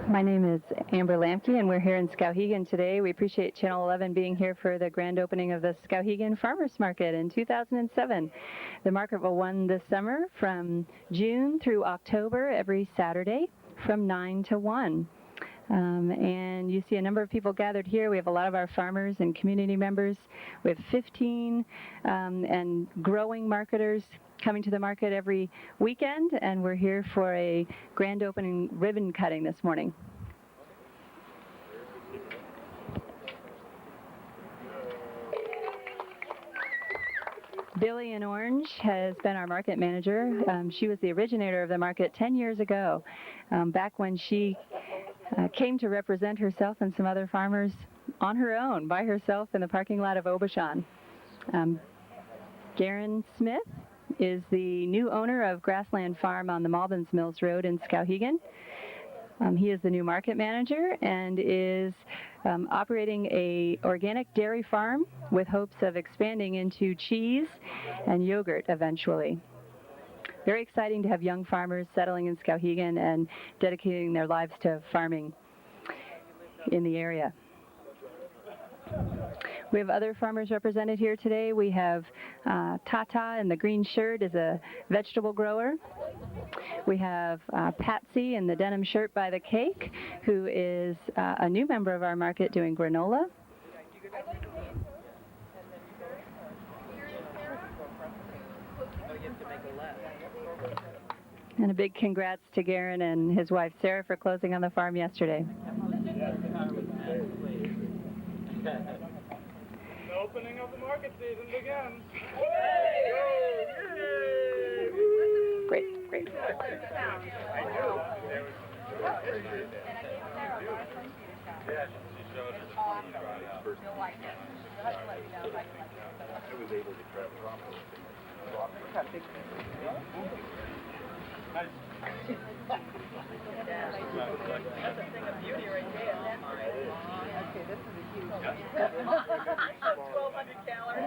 My name is Amber Lamke, and we're here in Skowhegan today. We appreciate Channel 11 being here for the grand opening of the Skowhegan Farmers Market in 2007. The market will run this summer from June through October every Saturday from 9 to 1. And you see a number of people gathered here. We have a lot of our farmers and community members. We have 15 and growing marketers coming to the market every weekend, and we're here for a grand opening ribbon cutting this morning. Billy in Orange has been our market manager. She was the originator of the market 10 years ago, back when she came to represent herself and some other farmers on her own, by herself in the parking lot of Aubuchon. Garen Smith is the new owner of Grassland Farm on the Malbins Mills Road in Skowhegan. He is the new market manager and is operating a organic dairy farm with hopes of expanding into cheese and yogurt eventually. Very exciting to have young farmers settling in Skowhegan and dedicating their lives to farming in the area. We have other farmers represented here today. We have Tata in the green shirt is a vegetable grower. We have Patsy in the denim shirt by the cake, who is a new member of our market doing granola. And a big congrats to Garen and his wife Sarah for closing on the farm yesterday. The opening of the market season begins. Great, great. That's a thing of beauty right there. Okay, this is a huge 1,200 calories.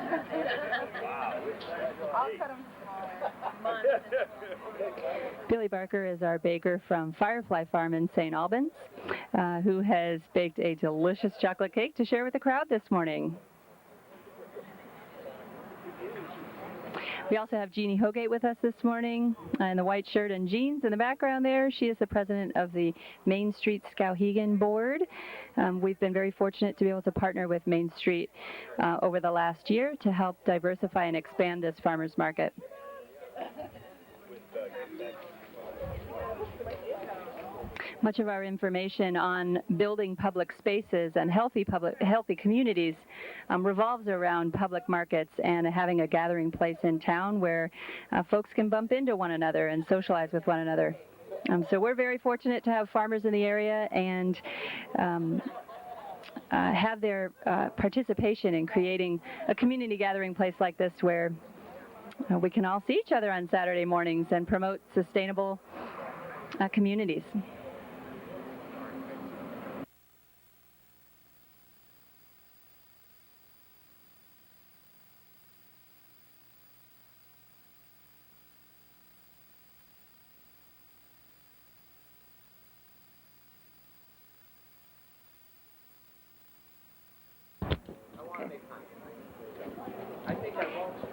I'll cut them smaller. Billy Barker is our baker from Firefly Farm in St. Albans, who has baked a delicious chocolate cake to share with the crowd this morning. We also have Jeannie Hogate with us this morning in the white shirt and jeans in the background there. She is the president of the Main Street Skowhegan board. We've been very fortunate to be able to partner with Main Street over the last year to help diversify and expand this farmers market. Much of our information on building public spaces and healthy communities revolves around public markets and having a gathering place in town where folks can bump into one another and socialize with one another. So we're very fortunate to have farmers in the area and have their participation in creating a community gathering place like this where we can all see each other on Saturday mornings and promote sustainable communities.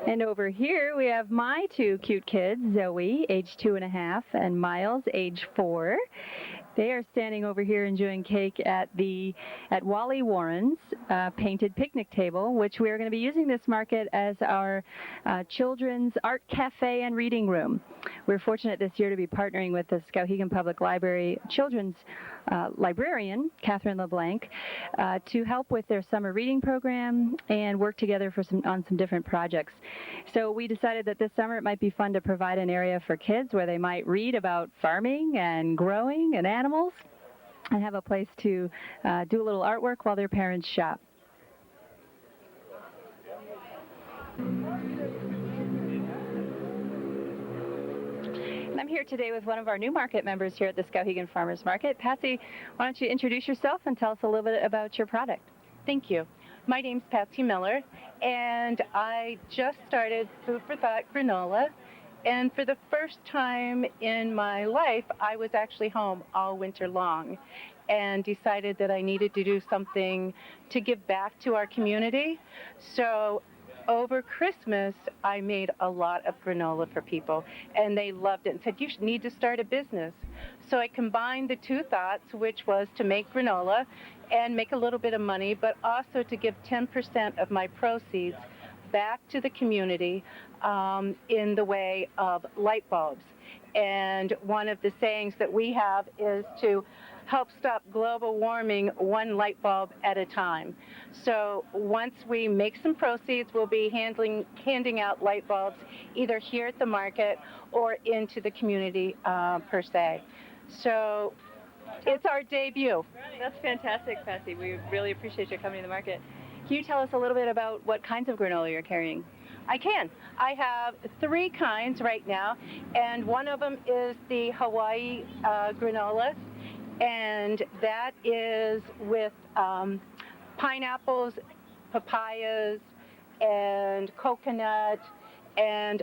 And over here we have my two cute kids, Zoe, age 2.5, and Miles, age 4. They are standing over here enjoying cake at Wally Warren's painted picnic table, which we are going to be using this market as our children's art cafe and reading room. We're fortunate this year to be partnering with the Skowhegan Public Library children's librarian, Catherine LeBlanc, to help with their summer reading program and work together on some different projects. So we decided that this summer it might be fun to provide an area for kids where they might read about farming and growing and animals and have a place to do a little artwork while their parents shop. And I'm here today with one of our new market members here at the Skowhegan Farmers Market. Patsy, why don't you introduce yourself and tell us a little bit about your product? Thank you. My name's Patsy Miller, and I just started Food for Thought granola And for the first time in my life, I was actually home all winter long and decided that I needed to do something to give back to our community. So over Christmas, I made a lot of granola for people, and they loved it and said, you need to start a business. So I combined the two thoughts, which was to make granola and make a little bit of money, but also to give 10% of my proceeds back to the community in the way of light bulbs. And one of the sayings that we have is to help stop global warming one light bulb at a time. So once we make some proceeds, we'll be handing out light bulbs either here at the market or into the community per se. So it's our debut. That's fantastic, Patsy. We really appreciate your coming to the market. Can you tell us a little bit about what kinds of granola you're carrying? I can. I have 3 kinds right now, and one of them is the Hawaii granola, and that is with pineapples, papayas, and coconut, and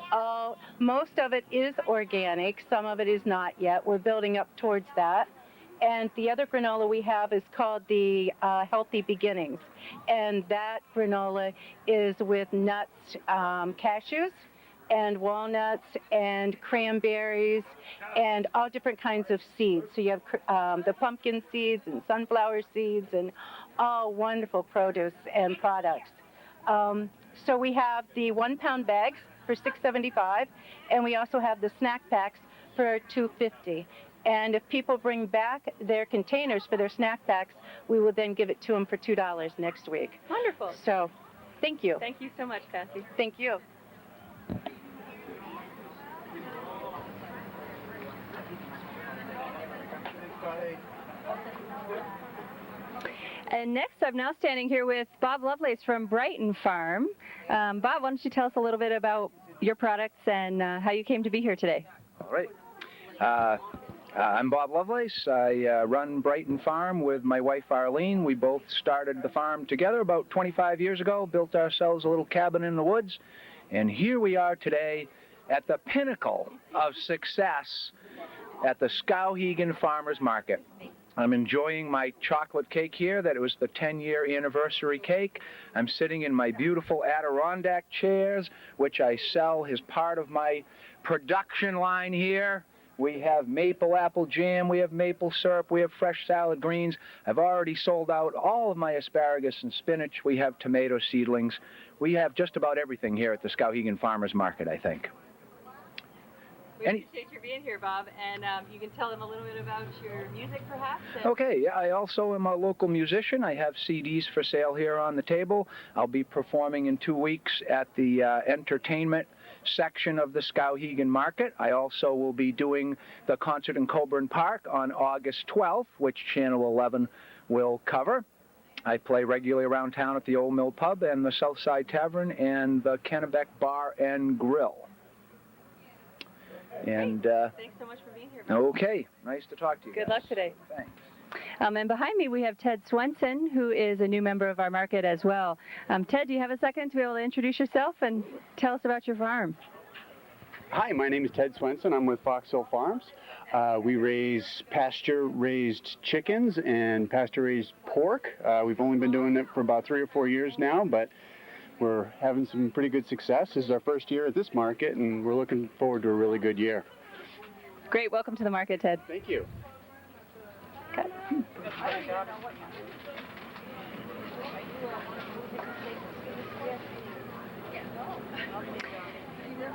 most of it is organic. Some of it is not yet. We're building up towards that. And the other granola we have is called the Healthy Beginnings. And that granola is with nuts, cashews, and walnuts, and cranberries, and all different kinds of seeds. So you have the pumpkin seeds and sunflower seeds and all wonderful produce and products. So we have the 1-pound bags for $6.75, and we also have the snack packs for $2.50. And if people bring back their containers for their snack packs, we will then give it to them for $2 next week. Wonderful. So, thank you. Thank you so much, Patsy. Thank you. And next, I'm now standing here with Bob Lovelace from Brighton Farm. Bob, why don't you tell us a little bit about your products and how you came to be here today? All right. I'm Bob Lovelace. I run Brighton Farm with my wife Arlene. We both started the farm together about 25 years ago, built ourselves a little cabin in the woods, and here we are today at the pinnacle of success at the Skowhegan Farmers Market. I'm enjoying my chocolate cake here. That it was the 10-year anniversary cake. I'm sitting in my beautiful Adirondack chairs, which I sell as part of my production line here. We have maple apple jam, we have maple syrup, we have fresh salad greens. I've already sold out all of my asparagus and spinach. We have tomato seedlings. We have just about everything here at the Skowhegan Farmers Market, I think. We appreciate your being here, Bob, and you can tell them a little bit about your music, perhaps? Okay, yeah, I also am a local musician. I have CDs for sale here on the table. I'll be performing in 2 weeks at the entertainment section of the Skowhegan Market. I also will be doing the concert in Coburn Park on August 12th, which Channel 11 will cover. I play regularly around town at the Old Mill Pub and the Southside Tavern and the Kennebec Bar and Grill. And thanks so much for being here, Bob. Okay, nice to talk to you. Good luck today. Thanks. And behind me we have Ted Swenson, who is a new member of our market as well. Ted, do you have a second to be able to introduce yourself and tell us about your farm? Hi, my name is Ted Swenson. I'm with Fox Hill Farms. We raise pasture-raised chickens and pasture-raised pork. We've only been doing it for about 3 or 4 years now, but we're having some pretty good success. This is our first year at this market, and we're looking forward to a really good year. Great. Welcome to the market, Ted. Thank you. Okay.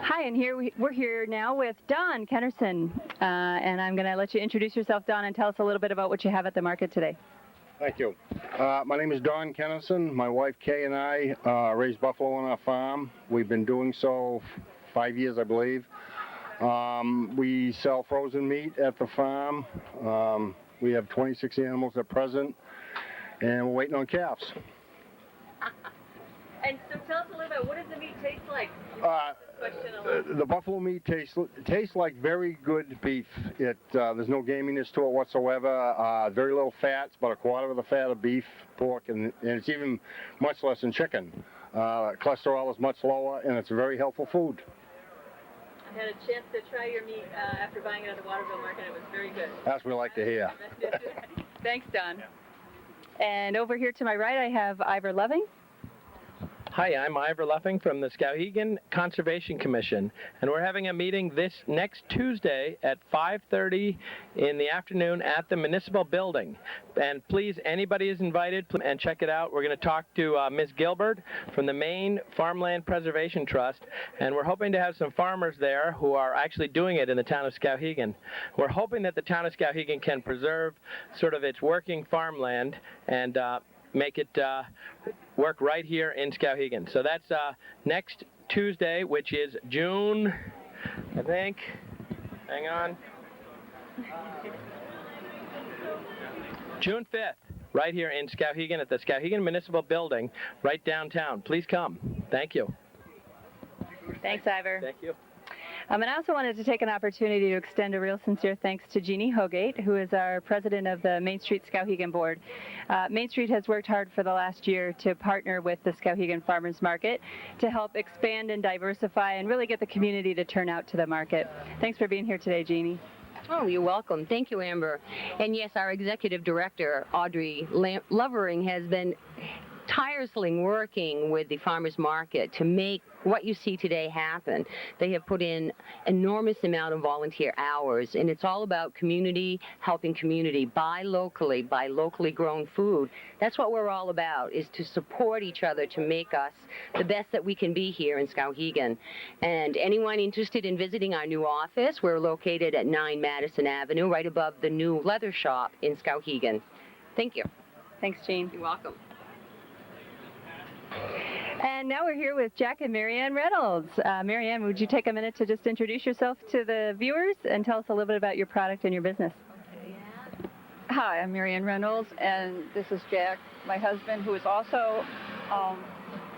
Hi, and we're here now with Don Kennerson, and I'm going to let you introduce yourself, Don, and tell us a little bit about what you have at the market today. Thank you. My name is Don Kennison. My wife Kay and I raise buffalo on our farm. We've been doing so 5 years, I believe. We sell frozen meat at the farm. We have 26 animals at present, and we're waiting on calves. And so tell us a little bit, what does the meat taste like? The buffalo meat tastes like very good beef. There's no gaminess to it whatsoever. Very little fat. It's about a quarter of the fat of beef, pork, and it's even much less than chicken. Cholesterol is much lower, and it's a very helpful food. had a chance to try your meat after buying it at the Waterville Market. It was very good. That's what we like to hear. Thanks, Don. And over here to my right, I have Ivor Loving. Hi, I'm Ivor Luffing from the Skowhegan Conservation Commission, and we're having a meeting this next Tuesday at 5:30 in the afternoon at the municipal building. And please, anybody is invited, and check it out. We're going to talk to Ms. Gilbert from the Maine Farmland Preservation Trust, and we're hoping to have some farmers there who are actually doing it in the town of Skowhegan. We're hoping that the town of Skowhegan can preserve sort of its working farmland and make it work right here in Skowhegan. So that's next Tuesday, which is June, I think, hang on, June 5th, right here in Skowhegan at the Skowhegan Municipal Building, right downtown. Please come. Thank you. Thanks, Ivor. Thank you. And I also wanted to take an opportunity to extend a real sincere thanks to Jeannie Hogate, who is our president of the Main Street Skowhegan Board. Main Street has worked hard for the last year to partner with the Skowhegan Farmers Market to help expand and diversify and really get the community to turn out to the market. Thanks for being here today, Jeannie. Oh, you're welcome. Thank you, Amber. And yes, our executive director, Audrey Lovering, has been tirelessly working with the farmers market to make what you see today happen. They have put in enormous amount of volunteer hours, and it's all about community, helping community, buy locally grown food. That's what we're all about, is to support each other to make us the best that we can be here in Skowhegan. And anyone interested in visiting our new office, we're located at 9 Madison Avenue, right above the new leather shop in Skowhegan. Thank you. Thanks, Jean. You're welcome. And now we're here with Jack and Marianne Reynolds. Marianne, would you take a minute to just introduce yourself to the viewers and tell us a little bit about your product and your business? Hi, I'm Marianne Reynolds, and this is Jack, my husband, who is also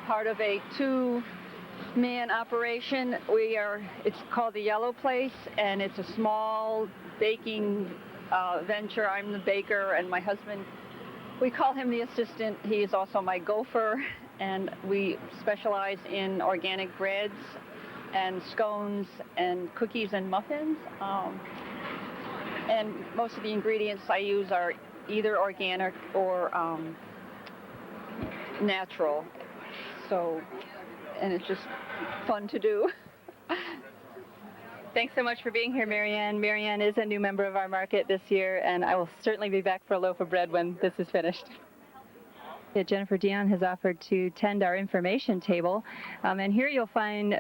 part of a two-man operation. It's called the Yellow Place, and it's a small baking venture. I'm the baker, and my husband, we call him the assistant. He is also my gopher, and we specialize in organic breads and scones and cookies and muffins. And most of the ingredients I use are either organic or natural. So, and it's just fun to do. Thanks so much for being here, Marianne. Marianne is a new member of our market this year, and I will certainly be back for a loaf of bread when this is finished. Jennifer Dion has offered to tend our information table, and here you'll find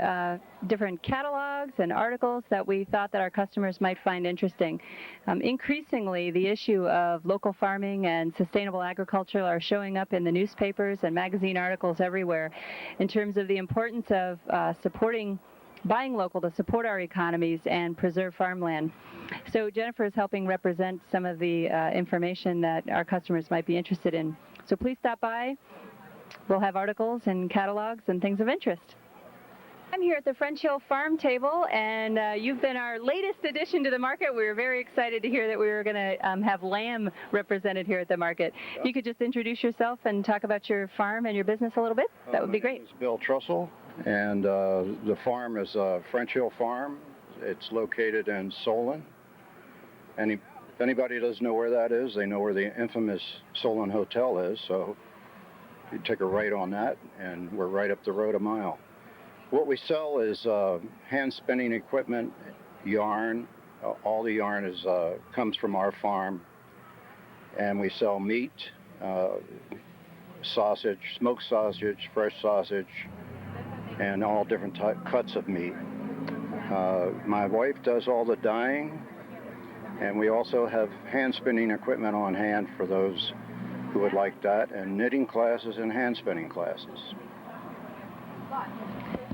different catalogs and articles that we thought that our customers might find interesting. Increasingly, the issue of local farming and sustainable agriculture are showing up in the newspapers and magazine articles everywhere in terms of the importance of buying local to support our economies and preserve farmland. So Jennifer is helping represent some of the information that our customers might be interested in. So please stop by. We'll have articles and catalogs and things of interest. I'm here at the French Hill Farm Table, and you've been our latest addition to the market. We were very excited to hear that we were going to have lamb represented here at the market. If you could just introduce yourself and talk about your farm and your business a little bit, that would be great. My name is Bill Trussell, and the farm is French Hill Farm. It's located in Solon. If anybody doesn't know where that is, they know where the infamous Solon Hotel is, so you take a right on that, and we're right up the road a mile. What we sell is hand spinning equipment, yarn. All the yarn comes from our farm, and we sell meat, sausage, smoked sausage, fresh sausage, and all different cuts of meat. My wife does all the dyeing, and we also have hand spinning equipment on hand for those who would like that, and knitting classes and hand spinning classes.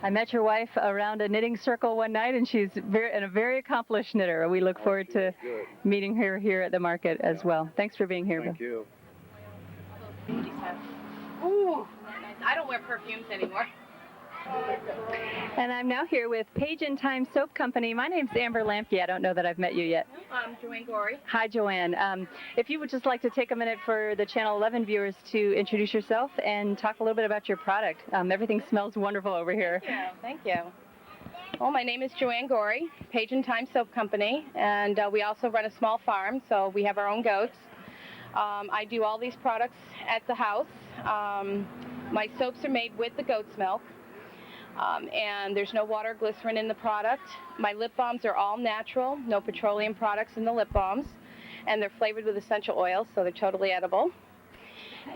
I met your wife around a knitting circle one night, and she's a very accomplished knitter. We look forward to meeting her here at the market as well. Thanks for being here. Thank you. Ooh, I don't wear perfumes anymore. And I'm now here with Page and Time Soap Company. My name's Amber Lamke. I don't know that I've met you yet. I'm Joanne Gorey. Hi, Joanne. If you would just like to take a minute for the Channel 11 viewers to introduce yourself and talk a little bit about your product. Everything smells wonderful over here. Thank you. Well, my name is Joanne Gorey, Page and Time Soap Company, and we also run a small farm, so we have our own goats. I do all these products at the house. My soaps are made with the goat's milk, and there's no water or glycerin in the product. My lip balms are all natural, no petroleum products in the lip balms, and they're flavored with essential oils, so they're totally edible.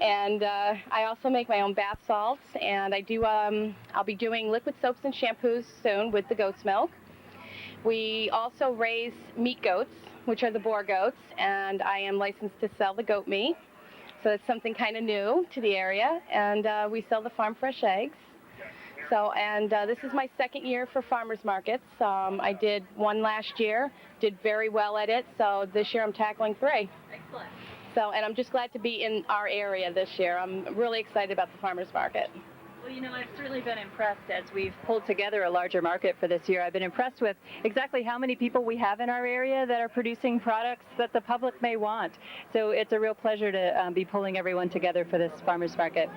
And I also make my own bath salts, and I'll be doing liquid soaps and shampoos soon with the goat's milk. We also raise meat goats, which are the boar goats, and I am licensed to sell the goat meat. So it's something kind of new to the area, and we sell the farm fresh eggs. So, and this is my second year for farmers markets. I did one last year, did very well at it, so this year I'm tackling 3. Excellent. So, and I'm just glad to be in our area this year. I'm really excited about the farmers market. Well, you know, I've certainly been impressed as we've pulled together a larger market for this year. I've been impressed with exactly how many people we have in our area that are producing products that the public may want. So it's a real pleasure to be pulling everyone together for this farmers market.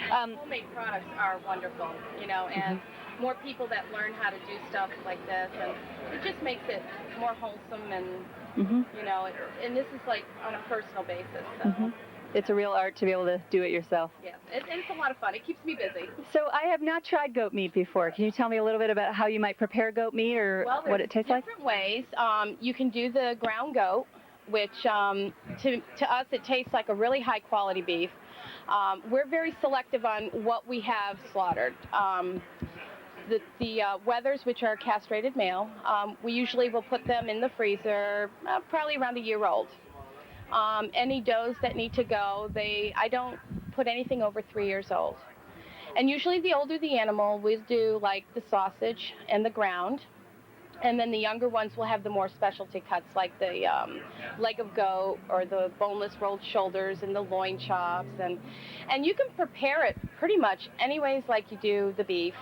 Homemade products are wonderful, you know, and more people that learn how to do stuff like this, and it just makes it more wholesome and, you know, and this is like on a personal basis. So. It's a real art to be able to do it yourself. Yeah, and it's a lot of fun. It keeps me busy. So I have not tried goat meat before. Can you tell me a little bit about how you might prepare goat meat or what it tastes like? Different ways. You can do the ground goat, which to us it tastes like a really high quality beef. We're very selective on what we have slaughtered. The wethers, which are castrated male, we usually will put them in the freezer, probably around a year old. Any does that need to go, I don't put anything over 3 years old. And usually the older the animal, we do like the sausage and the ground. And then the younger ones will have the more specialty cuts like the leg of goat or the boneless rolled shoulders and the loin chops. And you can prepare it pretty much any ways like you do the beef.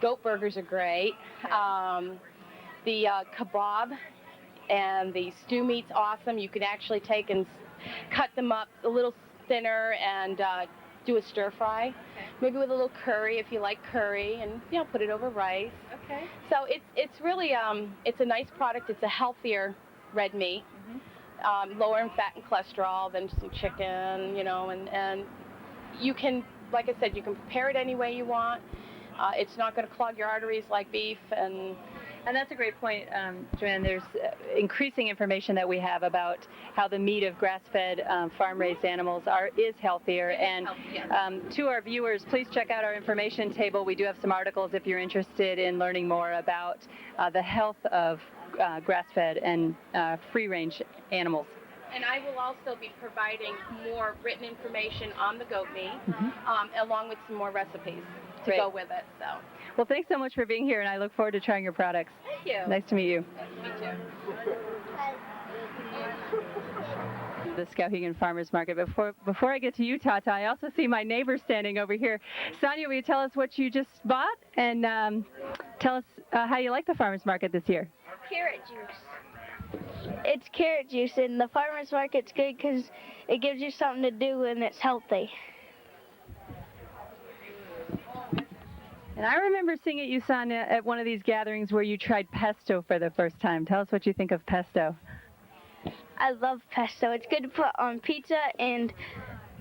Goat burgers are great. The kebab and the stew meat's awesome. You can actually take and cut them up a little thinner and do a stir fry, maybe with a little curry if you like curry, and you know, put it over rice. Okay. So it's really it's a nice product. It's a healthier red meat, lower in fat and cholesterol than some chicken, you know, and you can, like I said, you can prepare it any way you want. It's not going to clog your arteries like beef, and that's a great point, Joanne. There's increasing information that we have about how the meat of grass-fed, farm-raised animals is healthier. And to our viewers, please check out our information table. We do have some articles if you're interested in learning more about the health of grass-fed and free-range animals. And I will also be providing more written information on the goat meat, along with some more recipes to go with it. So. Well, thanks so much for being here, and I look forward to trying your products. Thank you. Nice to meet you. Me too. The Skowhegan Farmers Market. Before I get to you, Tata, I also see my neighbor standing over here. Sonia, will you tell us what you just bought, and tell us how you like the farmers market this year? Carrot juice. It's carrot juice, and the farmers market's good because it gives you something to do and it's healthy. And I remember seeing at you, Sonia, at one of these gatherings where you tried pesto for the first time. Tell us what you think of pesto. I love pesto. It's good to put on pizza and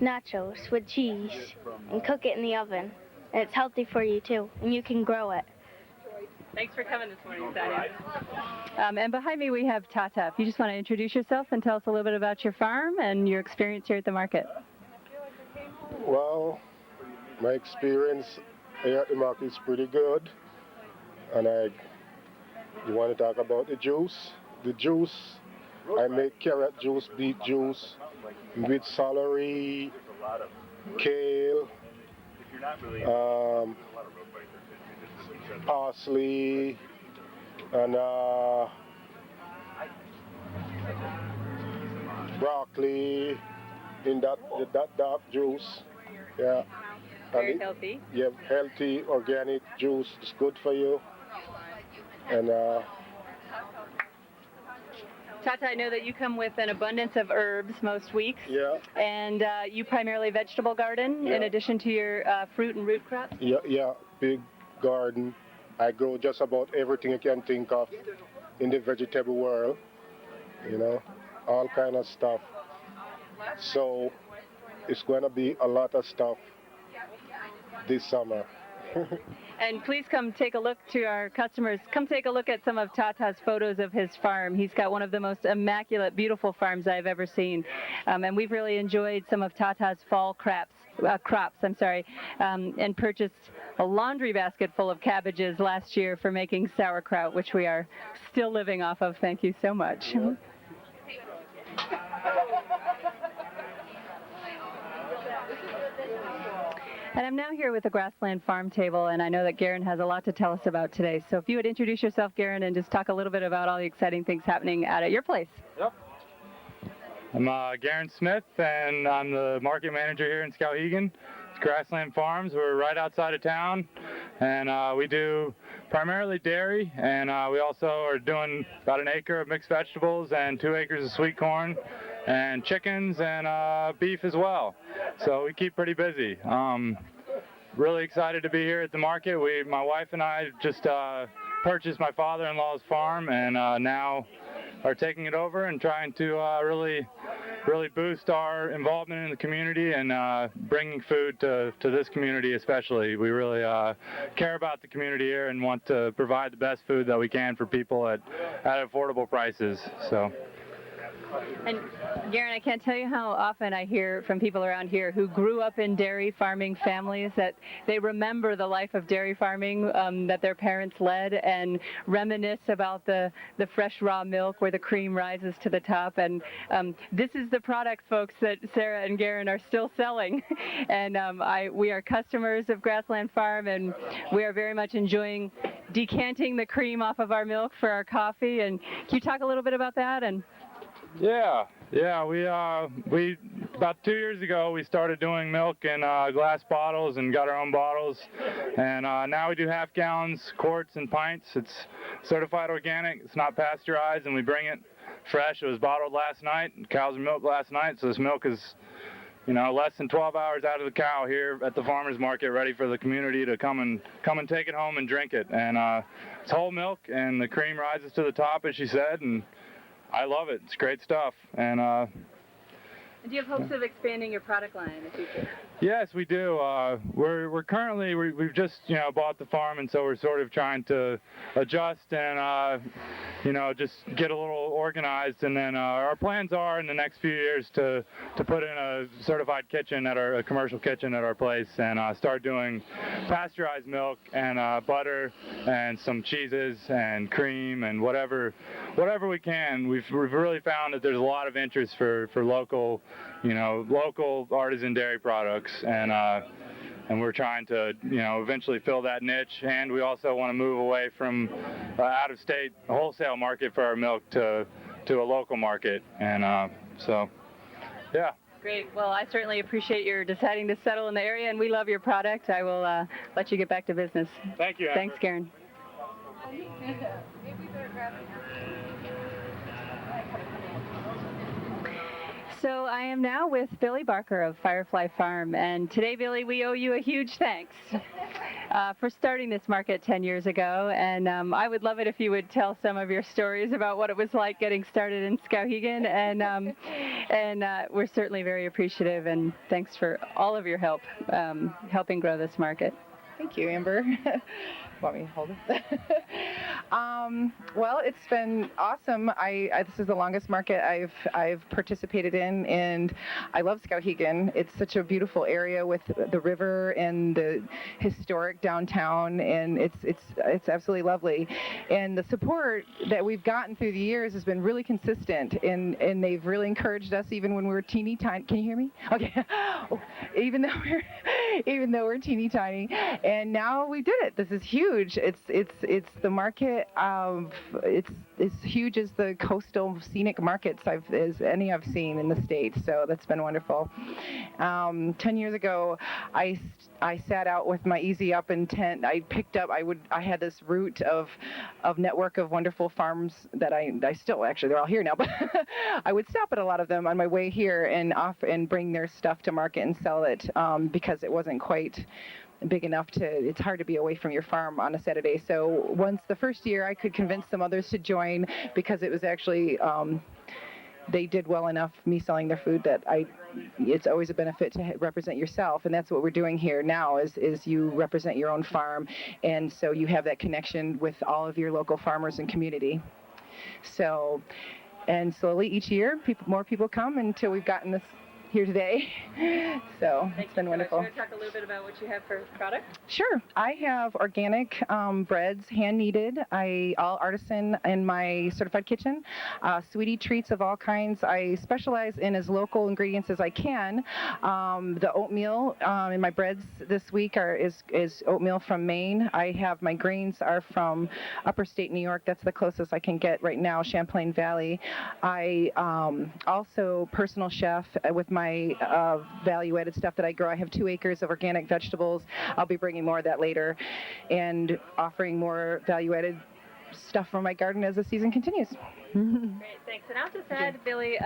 nachos with cheese and cook it in the oven. And it's healthy for you, too, and you can grow it. Thanks for coming this morning, Sonia. And behind me we have Tata. If you just want to introduce yourself and tell us a little bit about your farm and your experience here at the market. Well, my experience here at the market is pretty good. And you want to talk about the juice? The juice, I make carrot juice, beet juice, with celery, kale, parsley, and broccoli in that dark juice. Yeah. Very healthy. Yeah, healthy, organic juice. It's good for you. And Tata, I know that you come with an abundance of herbs most weeks. Yeah. And you primarily vegetable garden in addition to your fruit and root crops? Yeah, big garden. I grow just about everything you can think of in the vegetable world, you know, all kind of stuff. So it's going to be a lot of stuff this summer. And please come take a look to our customers. Come take a look at some of Tata's photos of his farm. He's got one of the most immaculate, beautiful farms I've ever seen. And we've really enjoyed some of Tata's fall crops, and purchased a laundry basket full of cabbages last year for making sauerkraut, which we are still living off of. Thank you so much. And I'm now here with the Grassland Farm Table, and I know that Garen has a lot to tell us about today. So if you would introduce yourself, Garen, and just talk a little bit about all the exciting things happening out at your place. Yep. I'm Garen Smith, and I'm the market manager here in Skowhegan. It's Grassland Farms. We're right outside of town, and we do primarily dairy, and we also are doing about an acre of mixed vegetables and 2 acres of sweet corn, and chickens and beef as well. So we keep pretty busy. Really excited to be here at the market. My wife and I just purchased my father-in-law's farm, and now are taking it over and trying to really boost our involvement in the community and bringing food to this community especially. We really care about the community here and want to provide the best food that we can for people at affordable prices. So. And Garen, I can't tell you how often I hear from people around here who grew up in dairy farming families that they remember the life of dairy farming that their parents led and reminisce about the fresh raw milk where the cream rises to the top. And this is the product, folks, that Sarah and Garen are still selling. And we are customers of Grassland Farm, and we are very much enjoying decanting the cream off of our milk for our coffee. And can you talk a little bit about that? And Yeah. We about 2 years ago we started doing milk in glass bottles and got our own bottles, and now we do half gallons, quarts, and pints. It's certified organic. It's not pasteurized, and we bring it fresh. It was bottled last night. Cows were milked last night, so this milk is, less than 12 hours out of the cow here at the farmers market, ready for the community to come and take it home and drink it. And it's whole milk, and the cream rises to the top, as she said, and I love it. It's great stuff. And do you have hopes of expanding your product line in the future? Yes, we do. We're currently we've just bought the farm, and so we're sort of trying to adjust and just get a little organized. And then our plans are in the next few years to put in a certified kitchen a commercial kitchen at our place and start doing pasteurized milk and butter and some cheeses and cream and whatever we can. We've really found that there's a lot of interest for local artisan dairy products, and we're trying to eventually fill that niche. And we also want to move away from out-of-state wholesale market for our milk to a local market, and so yeah. Great. Well, I certainly appreciate your deciding to settle in the area, and we love your product. I will let you get back to business. Thank you, Amber. Thanks, Garen. So I am now with Billy Barker of Firefly Farm, and today, Billy, we owe you a huge thanks for starting this market 10 years ago, and I would love it if you would tell some of your stories about what it was like getting started in Skowhegan, and we're certainly very appreciative, and thanks for all of your help helping grow this market. Thank you, Amber. Want me to hold it? Well, it's been awesome. This is the longest market I've participated in, and I love Skowhegan. It's such a beautiful area with the river and the historic downtown, and it's absolutely lovely. And the support that we've gotten through the years has been really consistent, and they've really encouraged us even when we were teeny tiny. Can you hear me? Okay. Even though we're teeny tiny, and now we did it. This is huge. It's the market. It's as huge as the coastal scenic markets as any I've seen in the state. So that's been wonderful. 10 years ago, I sat out with my Easy Up intent. I picked up. I had this route of network of wonderful farms that I still, actually, they're all here now, but I would stop at a lot of them on my way here and bring their stuff to market and sell it because it wasn't quite big enough to, it's hard to be away from your farm on a Saturday. So once the first year I could convince some others to join because it was actually, they did well enough, me selling their food, that it's always a benefit to represent yourself, and that's what we're doing here now is you represent your own farm, and so you have that connection with all of your local farmers and community. So, and slowly each year, more people come until we've gotten this here today. So it's been wonderful. You want to talk a little bit about what you have for product? Sure. I have organic breads, hand kneaded, all artisan in my certified kitchen. Sweetie treats of all kinds. I specialize in as local ingredients as I can. The oatmeal in my breads this week is oatmeal from Maine. I have my grains are from upper state New York. That's the closest I can get right now, Champlain Valley. I also personal chef with my value-added stuff that I grow. I have 2 acres of organic vegetables. I'll be bringing more of that later and offering more value-added stuff from my garden as the season continues. Great, thanks. And I'll just add, Billy,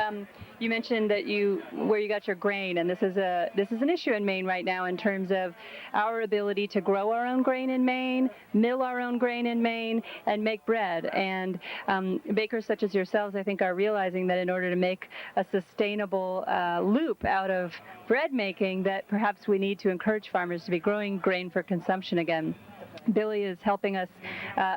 you mentioned that where you got your grain, and this is an issue in Maine right now in terms of our ability to grow our own grain in Maine, mill our own grain in Maine, and make bread. And bakers such as yourselves, I think, are realizing that in order to make a sustainable loop out of bread making, that perhaps we need to encourage farmers to be growing grain for consumption again. Billy is helping us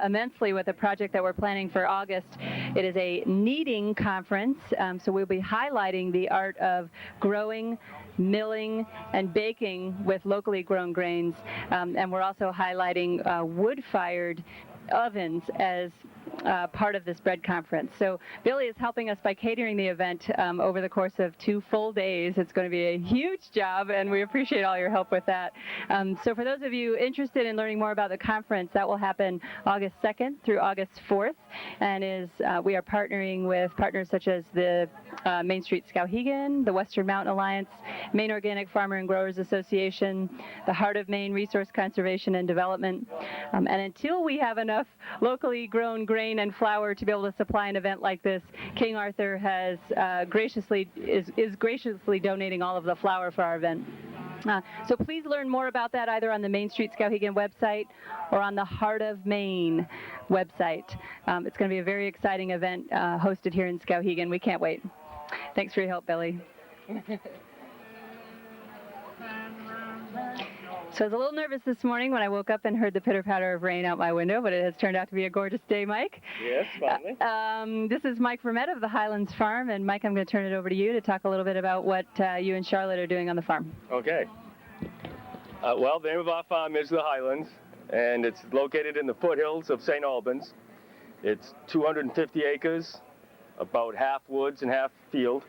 immensely with a project that we're planning for August. It is a kneading conference, so we'll be highlighting the art of growing, milling, and baking with locally grown grains, and we're also highlighting wood-fired ovens as part of this bread conference. So Billy is helping us by catering the event over the course of 2 full days. It's going to be a huge job, and we appreciate all your help with that. So for those of you interested in learning more about the conference, that will happen August 2nd through August 4th, and we are partnering with partners such as the Main Street Skowhegan, the Western Mountain Alliance, Maine Organic Farmer and Growers Association, the Heart of Maine Resource Conservation and Development. And until we have enough locally grown grain and flour to be able to supply an event like this, King Arthur has graciously donating all of the flour for our event. So please learn more about that either on the Main Street Skowhegan website or on the Heart of Maine website. It's going to be a very exciting event hosted here in Skowhegan. We can't wait. Thanks for your help, Billy. So I was a little nervous this morning when I woke up and heard the pitter-patter of rain out my window, but it has turned out to be a gorgeous day, Mike. Yes, finally. This is Mike Vermette of the Highlands Farm, and Mike, I'm going to turn it over to you to talk a little bit about what you and Charlotte are doing on the farm. Okay. Well, the name of our farm is the Highlands, and it's located in the foothills of St. Albans. It's 250 acres, about half woods and half field.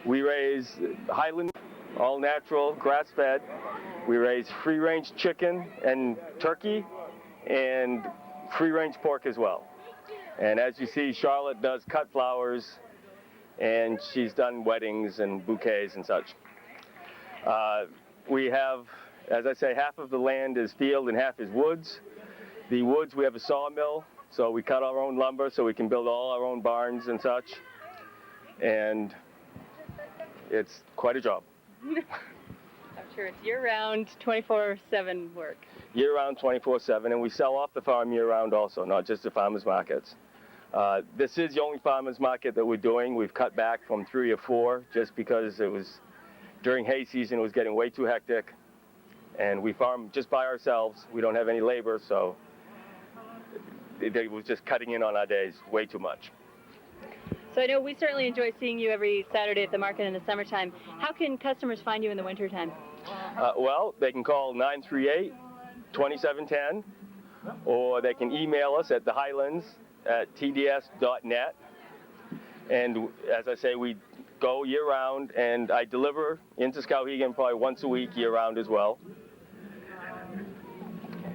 We raise Highland, all natural, grass-fed. We raise free-range chicken and turkey and free-range pork as well. And as you see, Charlotte does cut flowers, and she's done weddings and bouquets and such. We have, as I say, half of the land is field and half is woods. The woods, we have a sawmill, so we cut our own lumber so we can build all our own barns and such. And it's quite a job. I'm sure it's year-round, 24/7 work. Year-round, 24/7, and we sell off the farm year-round also, not just the farmers markets. This is the only farmers market that we're doing. We've cut back from 3 or 4 just because it was, during hay season, it was getting way too hectic. And we farm just by ourselves. We don't have any labor, so it was just cutting in on our days way too much. So I know we certainly enjoy seeing you every Saturday at the market in the summertime. How can customers find you in the wintertime? Well, they can call 938-2710, or they can email us at thehighlands@tds.net. And as I say, we go year-round, and I deliver into Skowhegan probably once a week year-round as well.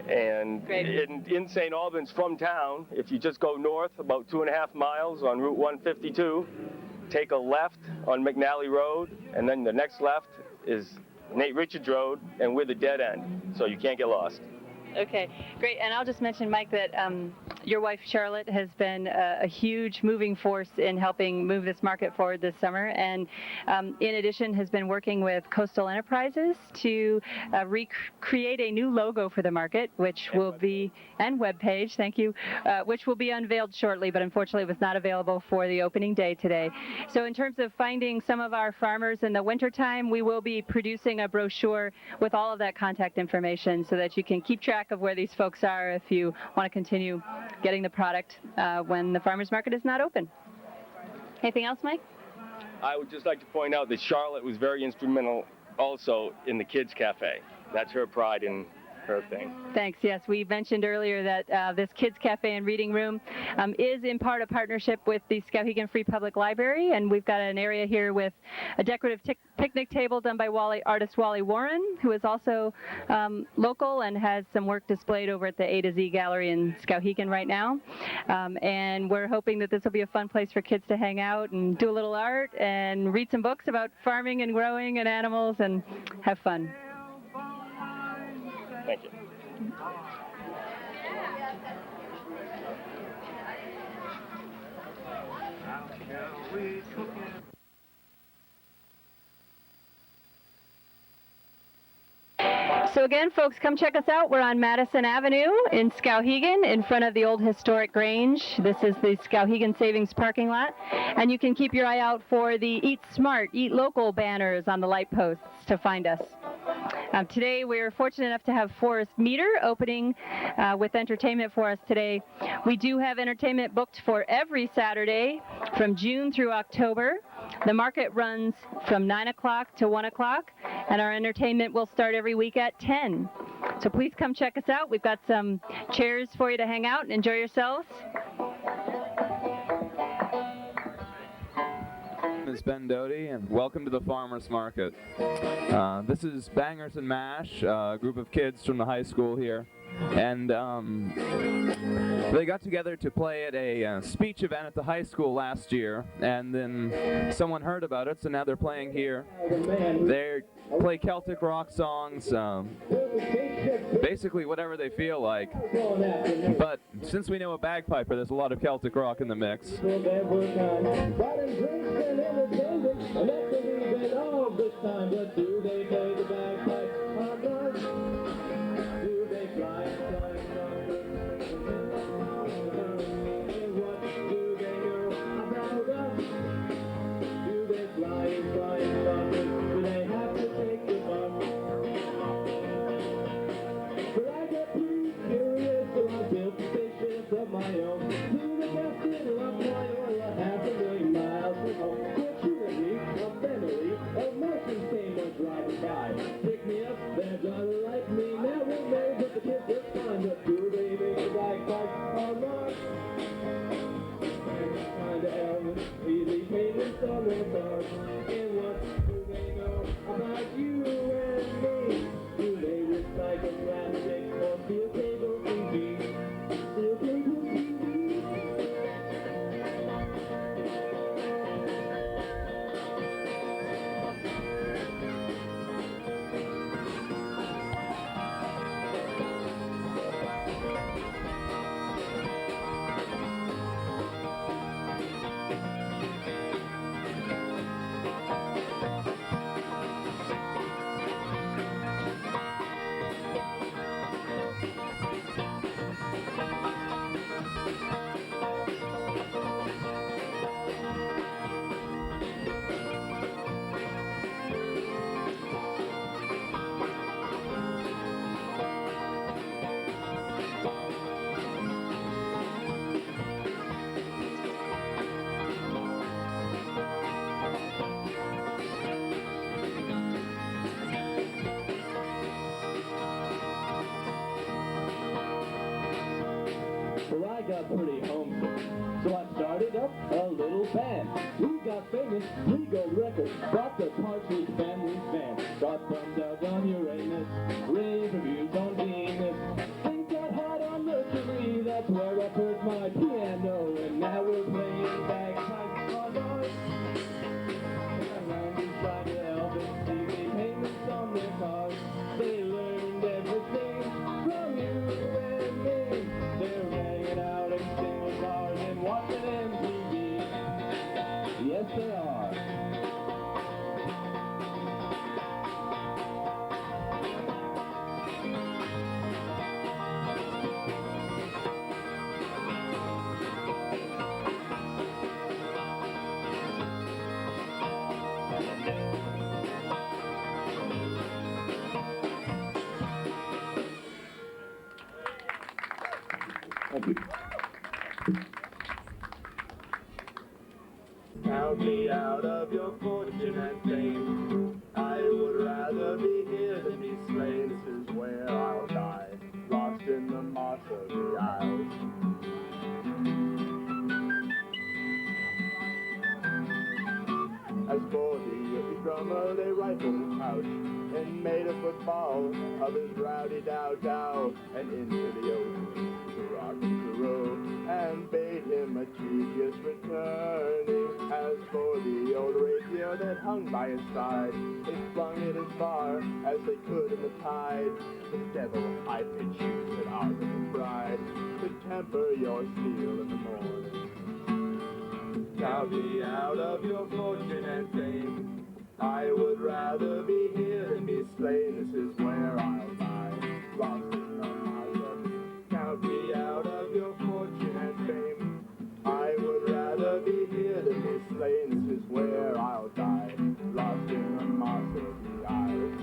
And in St. Albans from town, if you just go north about 2.5 miles on Route 152, take a left on McNally Road, and then the next left is Nate Richards Road, and we're the dead end, so you can't get lost. Okay, great. And I'll just mention, Mike, that your wife Charlotte has been a huge moving force in helping move this market forward this summer, and in addition has been working with Coastal Enterprises to recreate a new logo for the market, which will be, and webpage, thank you, which will be unveiled shortly, but unfortunately was not available for the opening day today. So in terms of finding some of our farmers in the wintertime, we will be producing a brochure with all of that contact information so that you can keep track of where these folks are if you want to continue getting the product when the farmers market is not open. Anything else, Mike? I would just like to point out that Charlotte was very instrumental also in the Kids Cafe. That's her pride in her thing. Thanks. Yes, we mentioned earlier that this Kids Cafe and Reading Room is in part a partnership with the Skowhegan Free Public Library, and we've got an area here with a decorative picnic table done by artist Wally Warren, who is also local and has some work displayed over at the A to Z Gallery in Skowhegan right now. And we're hoping that this will be a fun place for kids to hang out and do a little art and read some books about farming and growing and animals and have fun. Thank you. So again, folks, come check us out. We're on Madison Avenue in Skowhegan in front of the old historic Grange. This is the Skowhegan Savings parking lot. And you can keep your eye out for the Eat Smart, Eat Local banners on the light posts to find us. Today we're fortunate enough to have Forrest Meter opening with entertainment for us today. We do have entertainment booked for every Saturday from June through October. The market runs from 9 o'clock to 1 o'clock, and our entertainment will start every week at 10. So please come check us out. We've got some chairs for you to hang out and enjoy yourselves. Is Ben Doty, and welcome to the Farmers Market. This is Bangers and Mash, a group of kids from the high school here, and they got together to play at a speech event at the high school last year, and then someone heard about it, so now they're playing here. They play Celtic rock songs, basically whatever they feel like, but since we know a bagpiper, there's a lot of Celtic rock in the mix. Well, I got pretty homesick, so I started up a little band. We got famous, we go records, bought the Partridge Family's van. Got thumbs up on Uranus, rave reviews on Venus. Things got hot on Mercury, that's where I put my piano, and now we're playing bagpipes on ours. And I'm inside to Elvis, TV payments on their cars. They learned everything from you and me. They're hanging out and Thank you. Count me out of your fortune and fame. I would rather be here than be slain. This is where I'll die, lost in the moss of the Isles. As for the drummer, they rifled his pouch and made a football of his rowdy dow-dow, and into the ocean to rock and to row, and bade him a tedious returning. As for the old rapier that hung by his side, they flung it as far as they could in the tide. The devil high-pitched shoes that Arthur McBride to temper your steel in the morning. Count me out of your fortune and fame. I would rather be here than be slain. This is where I'll die, lost in the mountain. Count me out of your fortune and fame. I would rather be here than be slain. This is where I'll die, lost in the moss of the Isles.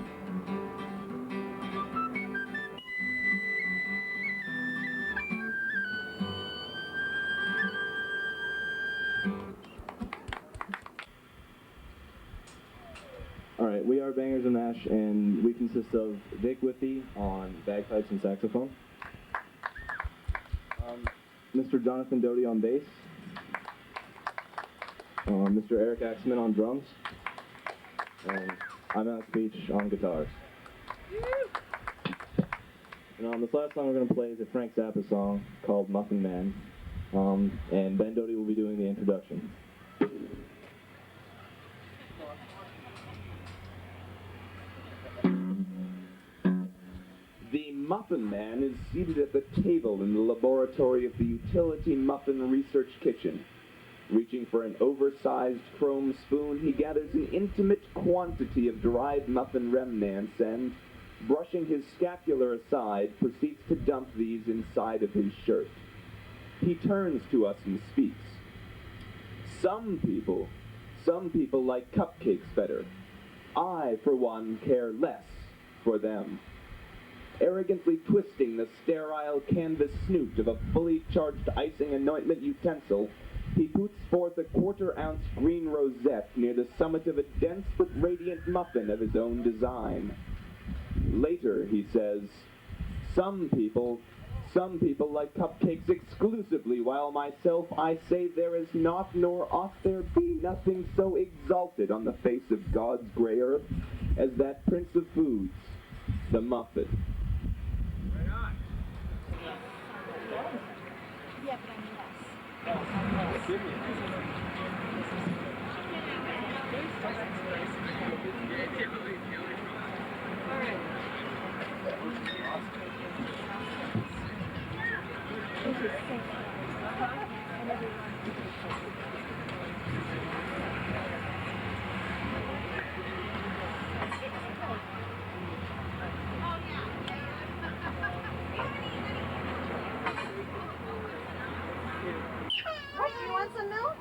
All right, we are Bangers and Mash, and we consist of Vic Whitby on bagpipes and saxophone, Mr. Jonathan Doty on bass, Mr. Eric Axman on drums, and I'm Alex Beach on guitars. And this last song we're going to play is a Frank Zappa song called Muffin Man, and Ben Doty will be doing the introduction. The Muffin Man is seated at the table in the laboratory of the Utility Muffin Research Kitchen. Reaching for an oversized chrome spoon, he gathers an intimate quantity of dried muffin remnants and, brushing his scapular aside, proceeds to dump these inside of his shirt. He turns to us and speaks. Some people like cupcakes better. I, for one, care less for them. Arrogantly twisting the sterile canvas snoot of a fully charged icing anointment utensil, he puts forth a quarter-ounce green rosette near the summit of a dense but radiant muffin of his own design. Later, he says, some people like cupcakes exclusively, while myself I say there is not nor ought there be nothing so exalted on the face of God's grey earth as that prince of foods, the muffin. Right on. What, you want some milk?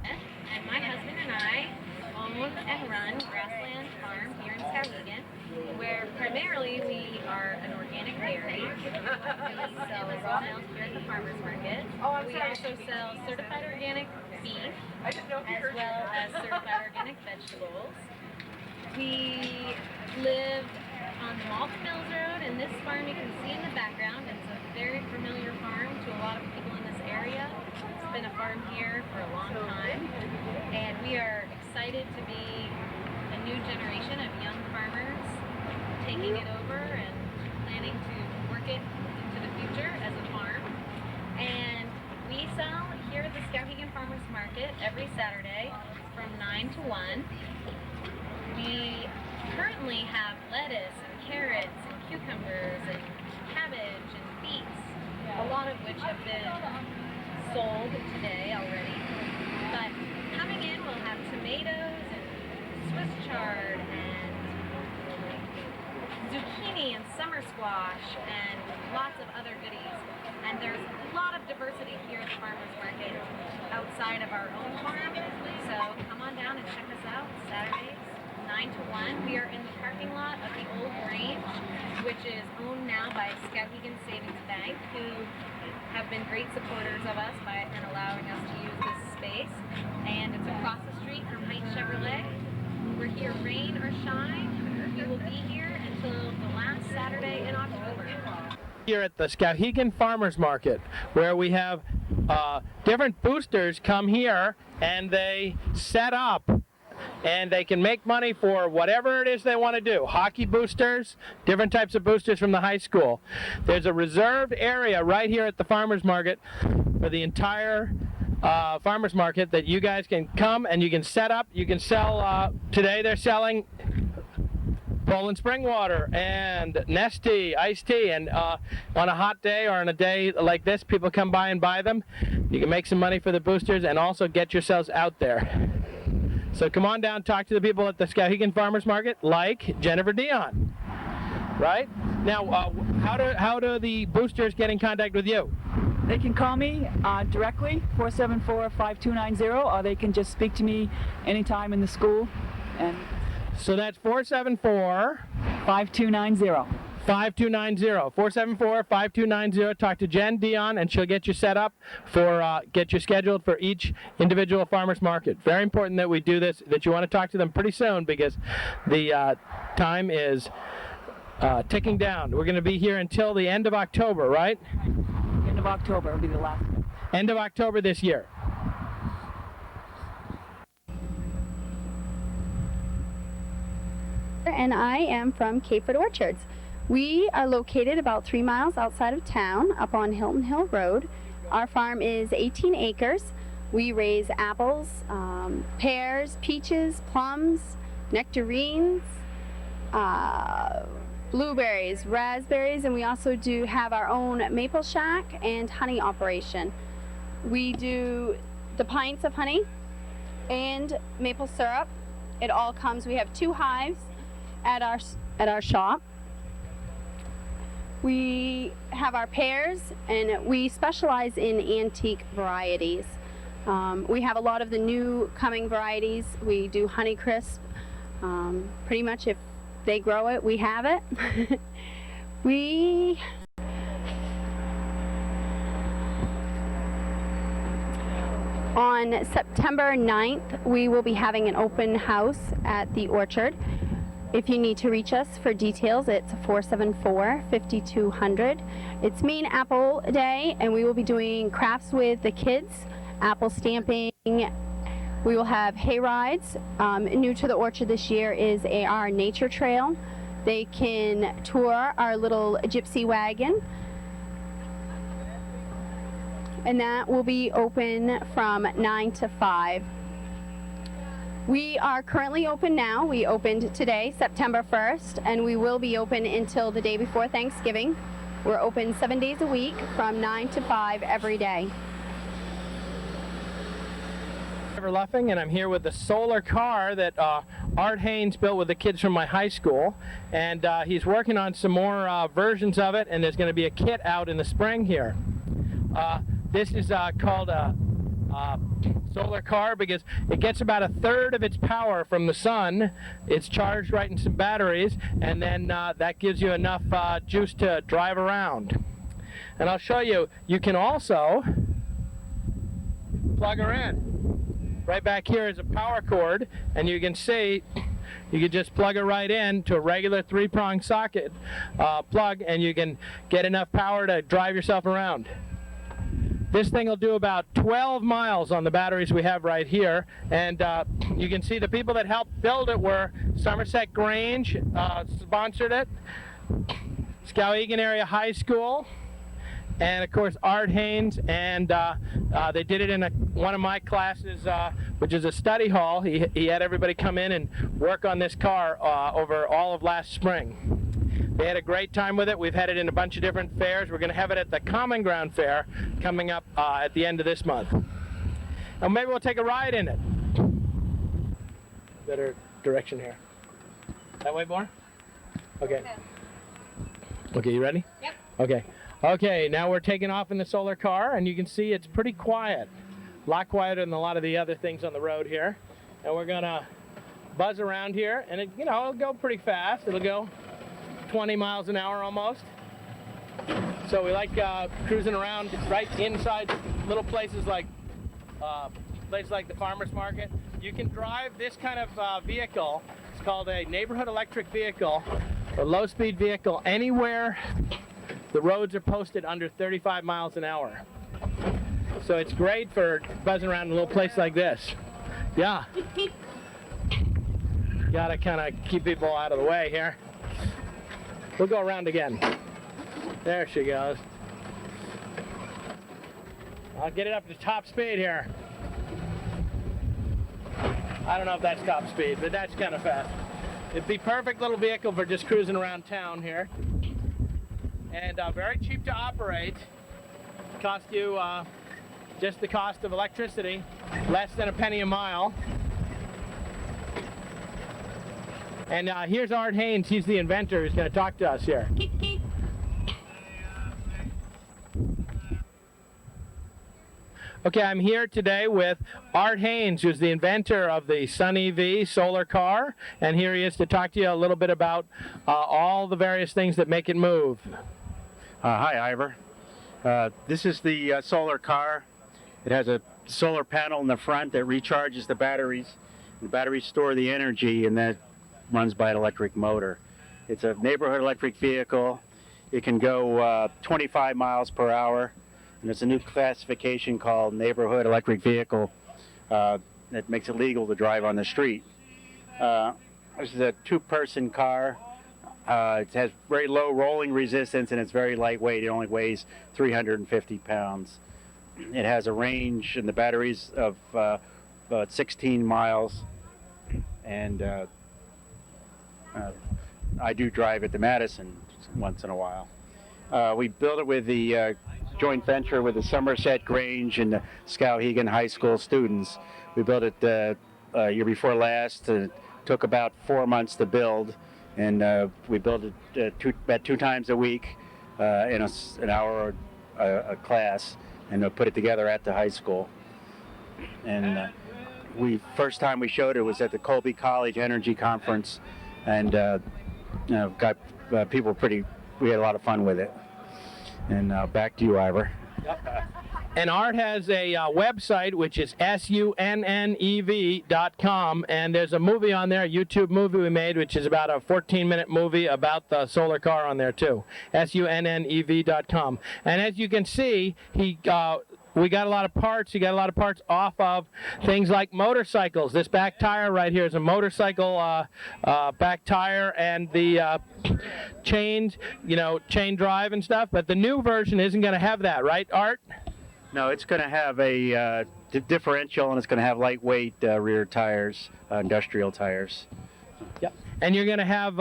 And my husband and I own and run Grassland Farm here in Skowhegan, where primarily we are an organic dairy. We sell raw milk here at the farmers market. We also sell certified organic beef, as well as certified organic vegetables. We live on the Malton Mills Road, and this farm you can see in the background. It's a very familiar farm to a lot of people in this area. It's been a farm here for a long time, and we are excited to be a new generation of young farmers taking it over and planning to work it into the future as a farm. And we sell here at the Skowhegan Farmers Market every Saturday from 9 to 1. We currently have lettuce and carrots and cucumbers and cabbage and beets, a lot of which have been sold today already. But coming in, we'll have tomatoes and Swiss chard and zucchini and summer squash and lots of other goodies. And there's a lot of diversity here at the farmers market outside of our own farm. So come on down and check us out Saturdays, 9 9 to 1. We are in the parking lot of the old Grange, which is owned now by Skowhegan Savings Bank, who have been great supporters of us and allowing us to use this space. And it's across the street from Heights Chevrolet. We're here rain or shine. We will be here until the last Saturday in October. Here at the Skowhegan Farmers Market, where we have different boosters come here and they set up and they can make money for whatever it is they want to do. Hockey boosters, different types of boosters from the high school. There's a reserved area right here at the farmers market for the entire farmers market that you guys can come and you can set up. You can sell, today they're selling Poland spring water and Nestea iced tea, and on a hot day or on a day like this, people come by and buy them. You can make some money for the boosters and also get yourselves out there. So come on down, talk to the people at the Skowhegan Farmers Market, like Jennifer Dion. Right? Now, how do the boosters get in contact with you? They can call me directly, 474-5290, or they can just speak to me anytime in the school. And so that's 474-5290. 5290. 474-5290. Talk to Jen Dion, and she'll get you set up for, get you scheduled for each individual farmers market. Very important that we do this, that you want to talk to them pretty soon, because the time is ticking down. We're going to be here until the end of October, right? End of October will be the last one. End of October this year. And I am from Capewood Orchards. We are located about 3 miles outside of town, up on Hilton Hill Road. Our farm is 18 acres. We raise apples, pears, peaches, plums, nectarines, blueberries, raspberries, and we also do have our own maple shack and honey operation. We do the pints of honey and maple syrup. It all comes, we have 2 hives at our shop. We have our pears, and we specialize in antique varieties. We have a lot of the new coming varieties. We do Honeycrisp. Pretty much if they grow it, we have it. On September 9th, we will be having an open house at the orchard. If you need to reach us for details, it's 474-5200. It's Maine Apple Day, and we will be doing crafts with the kids, apple stamping. We will have hay rides. New to the orchard this year is our nature trail. They can tour our little gypsy wagon, and that will be open from 9 to 5. We are currently open now. We opened today, September 1st, and we will be open until the day before Thanksgiving. We're open 7 days a week from 9 to 5 every day. Luffing, and I'm here with the solar car that Art Haynes built with the kids from my high school, and he's working on some more versions of it, and there's going to be a kit out in the spring here. This is called a solar car because it gets about 1/3 of its power from the sun. It's charged right in some batteries, and then that gives you enough juice to drive around. And I'll show you, you can also plug her in. Right back here is a power cord, and you can see you can just plug it right in to a regular 3-prong socket plug, and you can get enough power to drive yourself around. This thing will do about 12 miles on the batteries we have right here, and you can see the people that helped build it were Somerset Grange, sponsored it, Skowhegan Area High School, and of course Art Haynes, and they did it in one of my classes, which is a study hall. He had everybody come in and work on this car over all of last spring. They had a great time with it. We've had it in a bunch of different fairs. We're going to have it at the Common Ground Fair coming up at the end of this month. And maybe we'll take a ride in it. Better direction here. That way more? Okay. Okay, you ready? Yep. Okay. Okay, now we're taking off in the solar car, and you can see it's pretty quiet. A lot quieter than a lot of the other things on the road here. And we're going to buzz around here, and it'll go pretty fast. It'll go 20 miles an hour almost. So we like cruising around right inside little places like the farmer's market. You can drive this kind of vehicle. It's called a neighborhood electric vehicle, a low-speed vehicle, anywhere the roads are posted under 35 miles an hour. So it's great for buzzing around in a little place like this. Yeah. Gotta kind of keep people out of the way here. We'll go around again. There she goes. I'll get it up to top speed here. I don't know if that's top speed, but that's kind of fast. It'd be perfect little vehicle for just cruising around town here. And very cheap to operate. Cost you just the cost of electricity, less than a penny a mile. And here's Art Haynes. He's the inventor who's going to talk to us here. Okay, I'm here today with Art Haynes, who's the inventor of the Sun EV solar car, and here he is to talk to you a little bit about all the various things that make it move. Hi, Ivor. This is the solar car. It has a solar panel in the front that recharges the batteries. The batteries store the energy, and that runs by an electric motor. It's a neighborhood electric vehicle. It can go 25 miles per hour. And there's a new classification called neighborhood electric vehicle that makes it legal to drive on the street. This is a two-person car. It has very low rolling resistance, and it's very lightweight. It only weighs 350 pounds. It has a range in the batteries of about 16 miles. And I do drive it to Madison once in a while. We built it with the joint venture with the Somerset Grange and the Skowhegan High School students. We built it year before last. It took about 4 months to build, and we built it about 2 times a week in an hour a class, and put it together at the high school. And first time we showed it was at the Colby College Energy Conference, and got people we had a lot of fun with it. And back to you, Ivor. Yep. And Art has a website, which is sunnev.com, and there's a movie on there, a YouTube movie we made, which is about a 14-minute movie about the solar car on there, too. sunnev.com. And as you can see, we got a lot of parts. You got a lot of parts off of things like motorcycles. This back tire right here is a motorcycle back tire, and the chain drive and stuff. But the new version isn't going to have that, right, Art? No, it's going to have a differential, and it's going to have lightweight rear tires, industrial tires. Yep. And you're going to have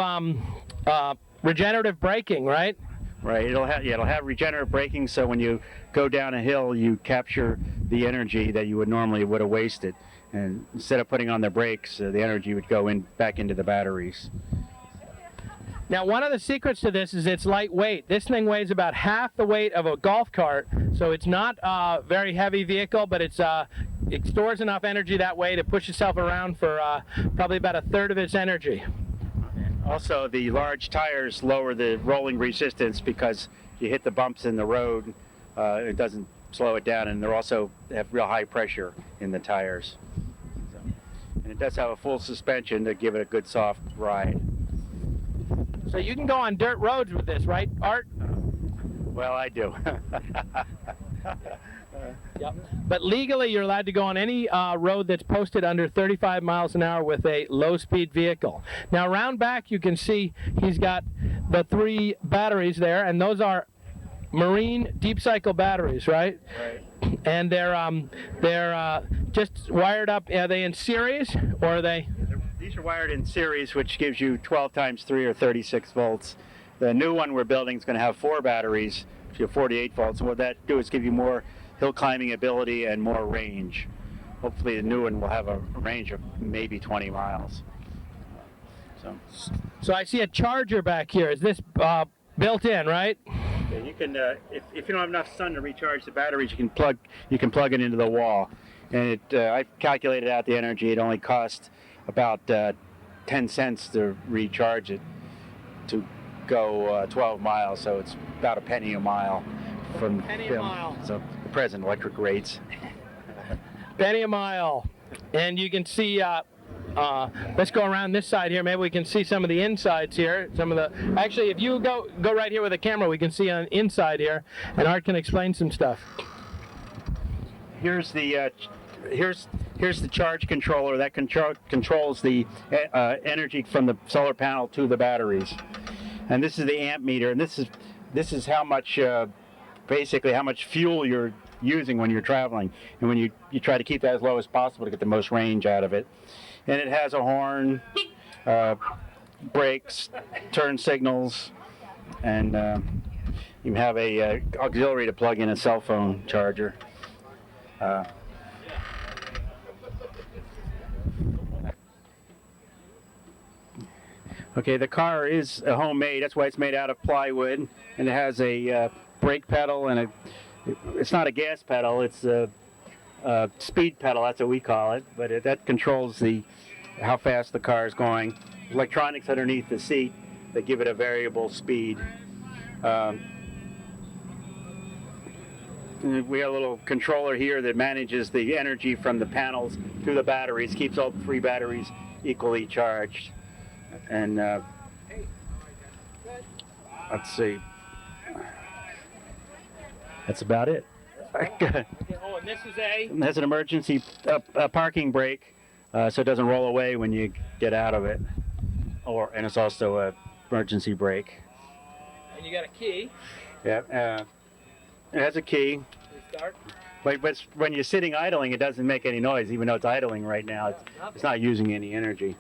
regenerative braking, right? Right. It'll have regenerative braking, so when you go down a hill, you capture the energy that you would normally have wasted, and instead of putting on the brakes, the energy would go back into the batteries. Now, one of the secrets to this is it's lightweight. This thing weighs about half the weight of a golf cart, so it's not a very heavy vehicle, but it stores enough energy that way to push itself around for probably about a third of its energy. Also, the large tires lower the rolling resistance because you hit the bumps in the road, it doesn't slow it down, and they also have real high pressure in the tires. And it does have a full suspension to give it a good soft ride. So you can go on dirt roads with this, right, Art? Well, I do. Yep. But legally, you're allowed to go on any road that's posted under 35 miles an hour with a low-speed vehicle. Now, around back, you can see he's got the 3 batteries there, and those are marine deep cycle batteries, right? Right. And they're just wired up. Are they in series, or are they? These are wired in series, which gives you 12 times 3 or 36 volts. The new one we're building is going to have 4 batteries, which have 48 volts. And what that do is give you more hill climbing ability and more range. Hopefully the new one will have a range of maybe 20 miles. So I see a charger back here. Is this built in, right? Yeah, you can, if you don't have enough sun to recharge the batteries, you can plug it into the wall. And I've calculated out the energy. It only costs about 10 cents to recharge it to go 12 miles, so it's about a penny a mile from Penny a mile. So the present electric rates. Penny a mile. And you can see, let's go around this side here. Maybe we can see some of the insides here. Actually, if you go right here with the camera, we can see on inside here, and Art can explain some stuff. Here's the charge controller that controls the energy from the solar panel to the batteries, and this is the amp meter, and this is how much basically how much fuel you're using when you're traveling, and when you try to keep that as low as possible to get the most range out of it. And it has a horn, brakes, turn signals, and you have a auxiliary to plug in a cell phone charger. Okay, the car is homemade. That's why it's made out of plywood, and it has a brake pedal and it's not a gas pedal. It's a speed pedal. That's what we call it. But that controls how fast the car is going. Electronics underneath the seat that give it a variable speed. We have a little controller here that manages the energy from the panels to the batteries, keeps all 3 batteries equally charged. And let's see. That's about it. Oh, and this is It has an emergency parking brake, so it doesn't roll away when you get out of it. And it's also an emergency brake. And you got a key. Yeah. It has a key. Start. But when you're sitting idling, it doesn't make any noise, even though it's idling right now. It's not using any energy.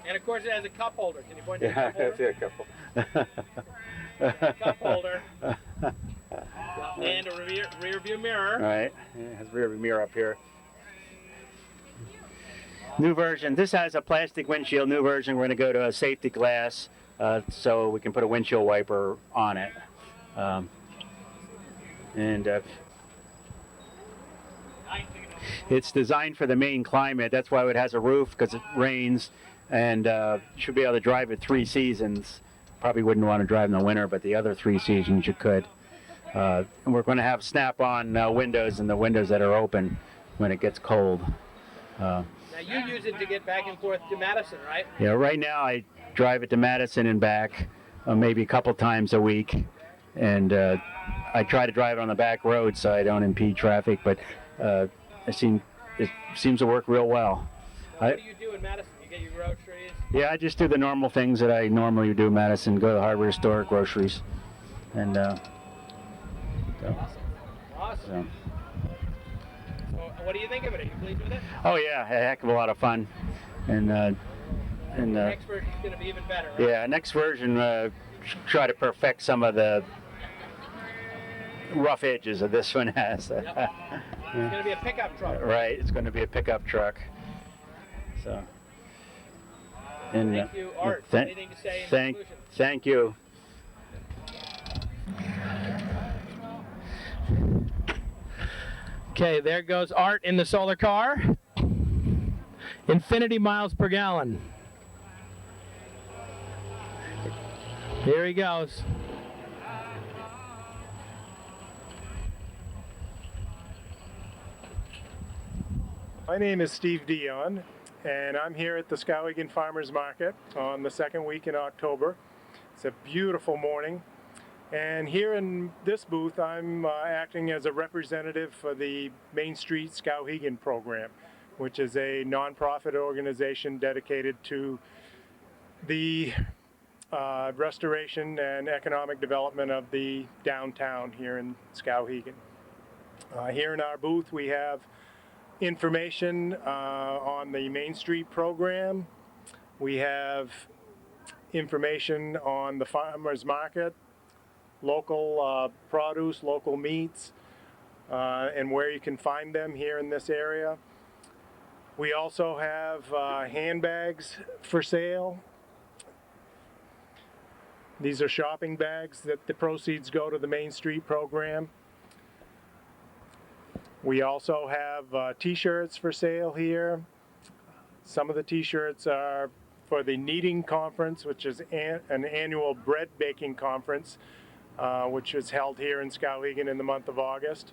And of course, it has a cup holder. Can you point to the cup holder? Yeah, a couple. Cup holder. And a rear view mirror. Right. It has a rear view mirror up here. New version. This has a plastic windshield. New version. We're going to go to a safety glass, so we can put a windshield wiper on it. It's designed for the Maine climate. That's why it has a roof, because it rains, and should be able to drive it 3 seasons. Probably wouldn't want to drive in the winter, but the other 3 seasons you could. And we're going to have snap-on windows in the windows that are open when it gets cold. Now you use it to get back and forth to Madison, right? Yeah, right now I drive it to Madison and back maybe a couple times a week. And I try to drive it on the back road so I don't impede traffic, but it seems to work real well. Now, what do you do in Madison? You get your groceries? Yeah, I just do the normal things that I normally do in Madison, go to the hardware store, groceries, and Awesome. So what do you think of it? Are you pleased with it? Oh yeah, a heck of a lot of fun. And the next version is going to be even better, right? Yeah, next version try to perfect some of the rough edges that this one has. Yep. It's going to be a pickup truck. Right, it's going to be a pickup truck. So. And, thank you, Art. Anything to say in conclusion? Thank you. Okay, there goes Art in the solar car. Infinity miles per gallon. Here he goes. My name is Steve Dion, and I'm here at the Skowhegan Farmers Market on the 2nd week in October. It's a beautiful morning, and here in this booth I'm acting as a representative for the Main Street Skowhegan program, which is a nonprofit organization dedicated to the restoration and economic development of the downtown here in Skowhegan. Here in our booth we have information on the Main Street program. We have information on the farmers market, local produce, local meats, and where you can find them here in this area. We also have handbags for sale. These are shopping bags that the proceeds go to the Main Street program. We also have t-shirts for sale here, Some of the t-shirts are for the Kneading Conference, which is an annual bread baking conference, which is held here in Skowhegan in the month of August.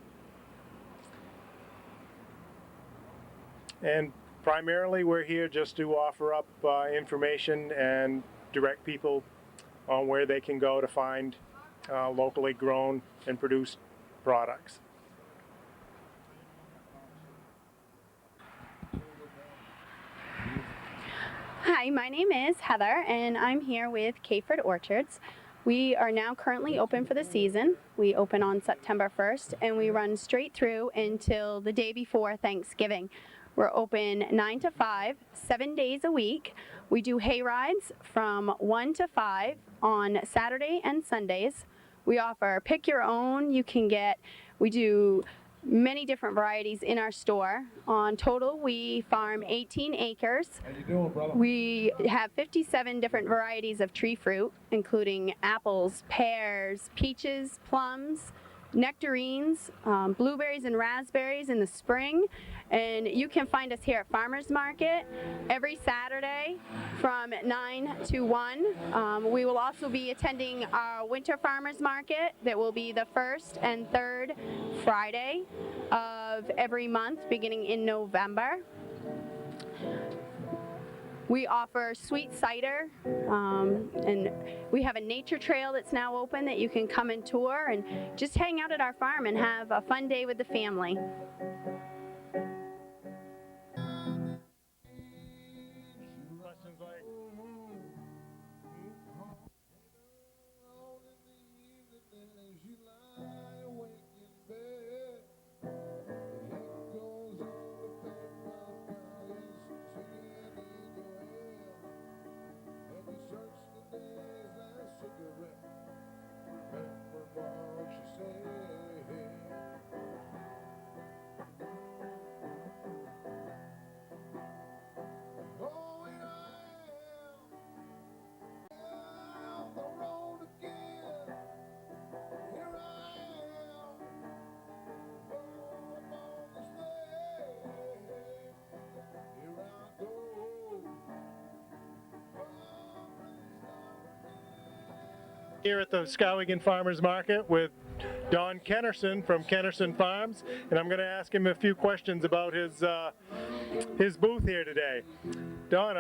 And primarily we're here just to offer up information and direct people on where they can go to find locally grown and produced products. Hi, my name is Heather, and I'm here with Caford Orchards. We are now currently open for the season. We open on September 1st, and we run straight through until the day before Thanksgiving. We're open 9 to 5, 7 days a week. We do hay rides from 1 to 5 on Saturday and Sundays. We offer pick your own. We do many different varieties in our store. On total, we farm 18 acres. How you doing, brother? We have 57 different varieties of tree fruit, including apples, pears, peaches, plums, nectarines, blueberries and raspberries in the spring. And you can find us here at Farmers Market every Saturday from 9 to 1. We will also be attending our Winter Farmers Market that will be the first and third Friday of every month beginning in November. We offer sweet cider, and we have a nature trail that's now open that you can come and tour and just hang out at our farm and have a fun day with the family. Questions like, here at the Skowhegan Farmers Market with Don Kennerson from Kennerson Farms, and I'm going to ask him a few questions about his booth here today. Don,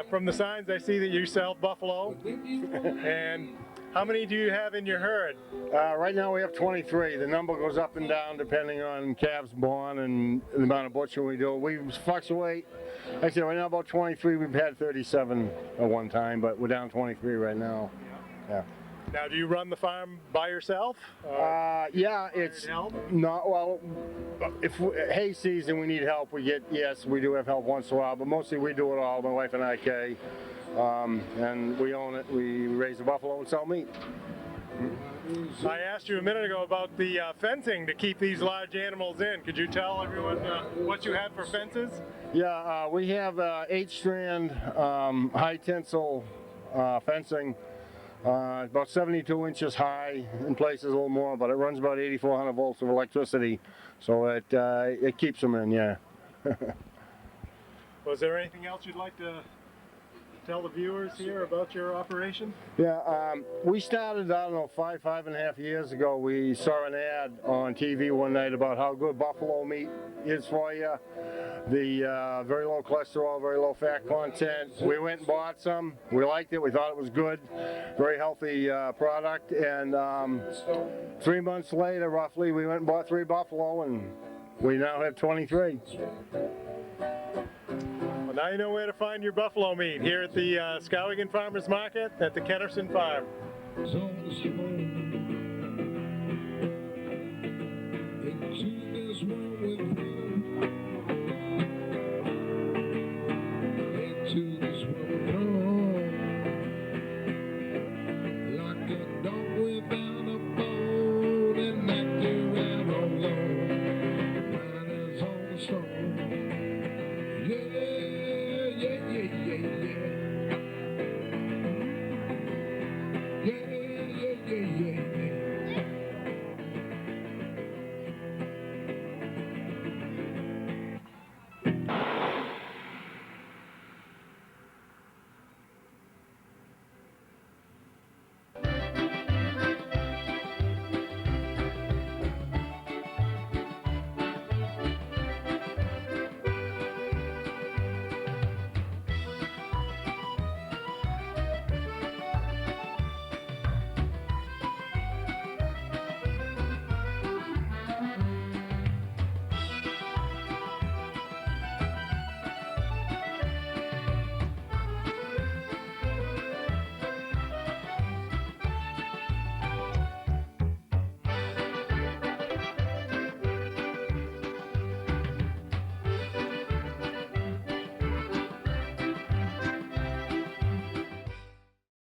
from the signs I see that you sell buffalo, and how many do you have in your herd? Right now we have 23. The number goes up and down depending on calves born and the amount of butchering we do. We fluctuate. Actually, right now about 23. We've had 37 at one time, but we're down 23 right now. Yeah. Now, do you run the farm by yourself? Yeah, it's not, well, if hay season we need help, we do have help once in a while, but mostly we do it all, my wife and I, Kay, and we own it. We raise the buffalo and sell meat. I asked you a minute ago about the fencing to keep these large animals in. Could you tell everyone what you have for fences? Yeah, we have 8-strand high tensile fencing. About 72 inches high, in places a little more, but it runs about 8,400 volts of electricity, so it keeps them in, yeah. Was there anything else you'd like to tell the viewers here about your operation? Yeah, we started, I don't know, five and a half years ago. We saw an ad on TV one night about how good buffalo meat is for you. The very low cholesterol, very low fat content. We went and bought some. We liked it. We thought it was good. Very healthy product. And 3 months later, roughly, we went and bought 3 buffalo, and we now have 23. Well, now you know where to find your buffalo meat, here at the Skowhegan Farmers Market at the Kennerson Farm. Into this world with